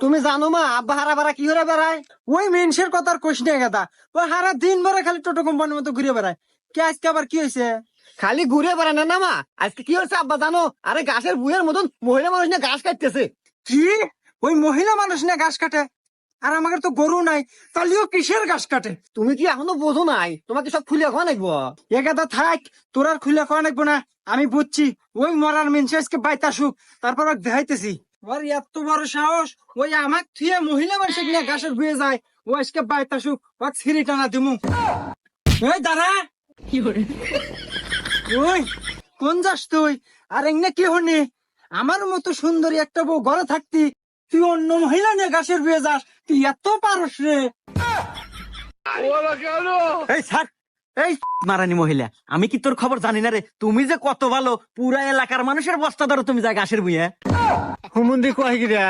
তুমি জানো মা আব্বা হারা বারা কি করে বেড়ায়? ওই মেনসের কথা আর কইস না গাদা। ওই হারা দিন ভরে খালি টোটো কোম্পানির মতো ঘুরে বেড়ায়। কে আজকে আবার কি হয়েছে? খালি ঘুরে বেড়ায় না না মা, আজকে কি হচ্ছে আব্বা জানো? আরে গাছের বুয়ের মতন মহিলা মানুষ না ঘাস কাটতেছে। কি? ওই মহিলা মানুষ না ঘাস কাটে? আর আমাদের তো গরু নাই, তাহলেও কিসের ঘাস কাটে? তুমি কি এখনো বোঝো নাই? তোমাকে সব খুলে খাওয়া নাকবো। এ গাদা থাক, তোর আর খুলে খাওয়া লাগবো না। আমি বুঝছি ওই মরার মেনসে আজকে বাইতে আসুক, তারপর ওকে দেখাইতেছি। ওর এত বড় সাহস, ওই আমাক থুয়ে মহিলা মানুষ নিয়ে ঘাসের বুয়ে যায়। ও আজকে বাইতে আসুক, ওকে ছিঁড়ি টানা দিমু। ওই দাঁড়া। ওই কোন যাস তুই? আর এমনি কি হনি? আমার মতো সুন্দরী একটা বউ ঘরে থাকতি, তুই অন্য মহিলা নিয়ে ঘাসের বুয়ে যাস? তুই এত পারস রে? এই স্যার, এই মারানি মহিলা, আমি কি তোর খবর জানি না রে? তুমি যে কত ভালো, পুরা এলাকার মানুষের বস্তা ধরো তুমি যা ঘাসের বুয়ে। হুমুন্দি কয় গিরা